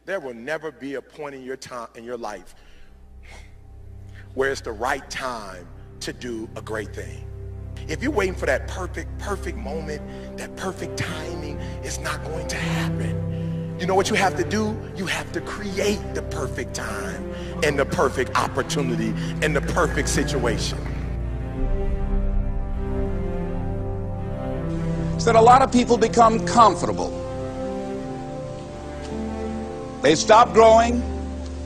There will never be a point in your time in your life where it's the right time to do a great thing. If you're waiting for that perfect moment, that perfect timing, it's not going to happen. You know what you have to do? You have to create the perfect time and the perfect opportunity and the perfect situation. So that a lot of people become comfortable. They stop growing.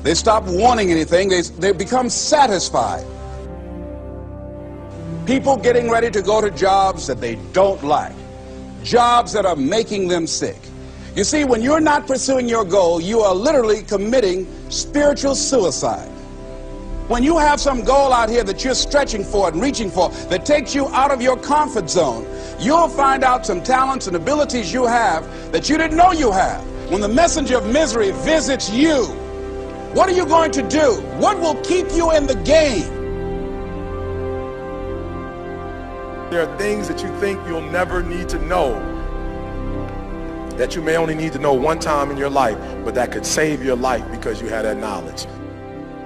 They stop wanting anything. They become satisfied. People getting ready to go to jobs that they don't like. Jobs that are making them sick. You see, when you're not pursuing your goal, you are literally committing spiritual suicide. When you have some goal out here that you're stretching for and reaching for that takes you out of your comfort zone, you'll find out some talents and abilities you have that you didn't know you have. When the messenger of misery visits you, what are you going to do? What will keep you in the game? There are things that you think you'll never need to know, that you may only need to know one time in your life, but that could save your life because you had that knowledge.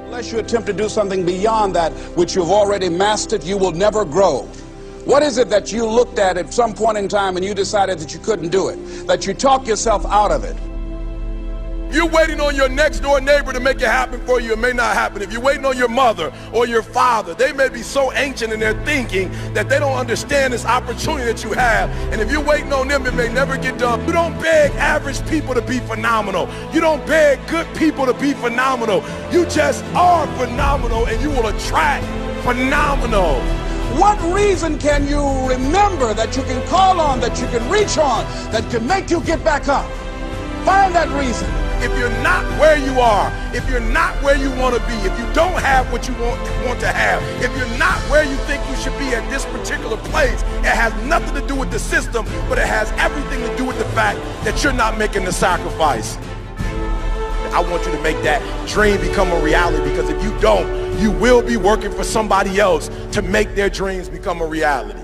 Unless you attempt to do something beyond that which you've already mastered, you will never grow. What is it that you looked at some point in time and you decided that you couldn't do it, that you talked yourself out of it? You're waiting on your next door neighbor to make it happen for you. It may not happen. If you're waiting on your mother or your father, they may be so ancient in their thinking that they don't understand this opportunity that you have. And if you're waiting on them, it may never get done. You don't beg average people to be phenomenal. You don't beg good people to be phenomenal. You just are phenomenal, and you will attract phenomenal. What reason can you remember that you can call on, that you can reach on, that can make you get back up? Find that reason. If you're not where you are, if you're not where you want to be, if you don't have what you want to have, if you're not where you think you should be at this particular place, it has nothing to do with the system, but it has everything to do with the fact that you're not making the sacrifice. I want you to make that dream become a reality, because if you don't, you will be working for somebody else to make their dreams become a reality.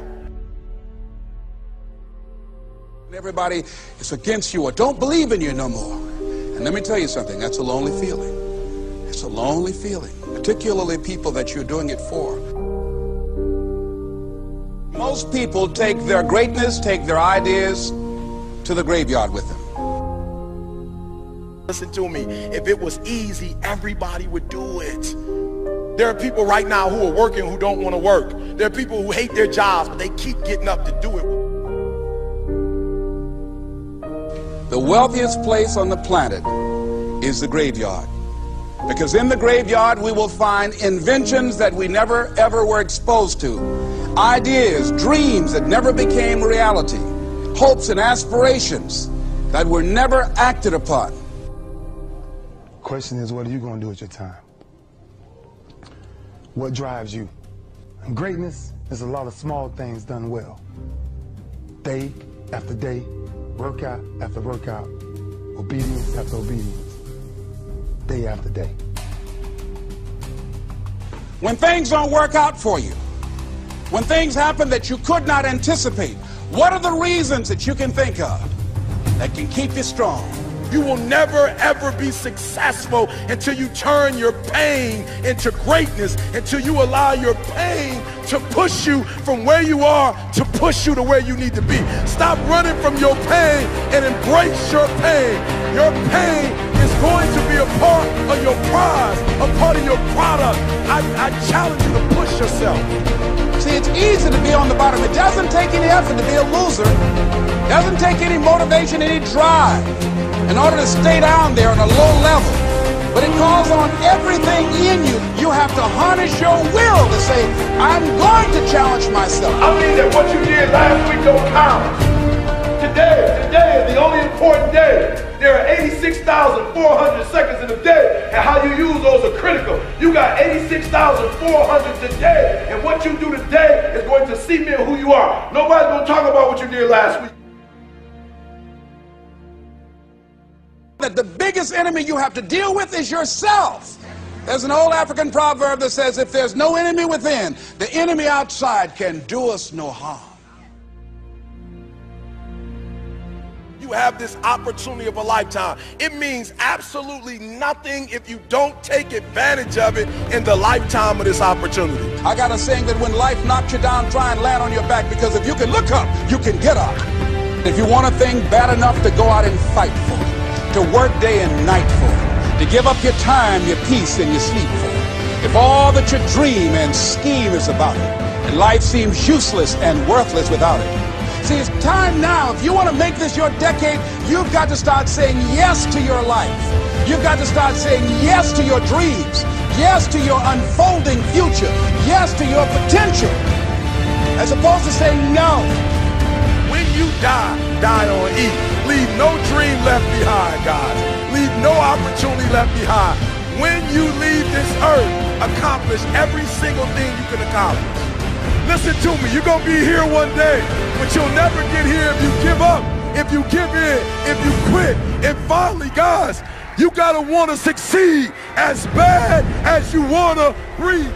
Everybody is against you or don't believe in you no more. And let me tell you something, that's a lonely feeling. It's a lonely feeling, particularly people that you're doing it for. Most people take their greatness, take their ideas to the graveyard with them. Listen to me, if it was easy, everybody would do it. There are people right now who are working who don't want to work. There are people who hate their jobs, but they keep getting up to do it. The wealthiest place on the planet is the graveyard. Because in the graveyard we will find inventions that we never ever were exposed to. Ideas, dreams that never became reality. Hopes and aspirations that were never acted upon. The question is, what are you going to do with your time? What drives you? And greatness is a lot of small things done well. Day after day, workout after workout, obedience after obedience, day after day. When things don't work out for you, when things happen that you could not anticipate, what are the reasons that you can think of that can keep you strong? You will never ever be successful until you turn your pain into greatness, until you allow your pain to push you from where you are to push you to where you need to be. Stop running from your pain and embrace your pain. Your pain is going to be a part of your prize, a part of your product. I challenge you to push yourself. See, it's easy to be on the bottom. It doesn't take any effort to be a loser. It doesn't take any motivation, any drive in order to stay down there on a low level. But it calls on everything in you. You have to harness your will to say, I'm going to challenge myself. I mean that what you did last week don't count. Today is the only important day. There are 86,400 seconds in a day, and how you use those are critical. You got 86,400 today, and what you do today is going to cement who you are. Nobody's going to talk about what you did last week. That the biggest enemy you have to deal with is yourself. There's an old African proverb that says, if there's no enemy within, the enemy outside can do us no harm. You you have this opportunity of a lifetime. It means absolutely nothing if you don't take advantage of it in the lifetime of this opportunity. I got a saying that when life knocks you down, try and land on your back, because if you can look up, you can get up. If you want a thing bad enough to go out and fight for it, to work day and night for it, to give up your time, your peace, and your sleep for it, if all that you dream and scheme is about it, and life seems useless and worthless without it. See, it's time now. If you want to make this your decade, you've got to start saying yes to your life. You've got to start saying yes to your dreams, yes to your unfolding future, yes to your potential, as opposed to saying no. When you die, die on E. Leave no dream left behind, guys. Leave no opportunity left behind. When you leave this earth, accomplish every single thing you can accomplish. Listen to me, you're gonna be here one day, but you'll never get here if you give up, if you give in, if you quit. And finally, guys, you gotta wanna succeed as bad as you wanna breathe.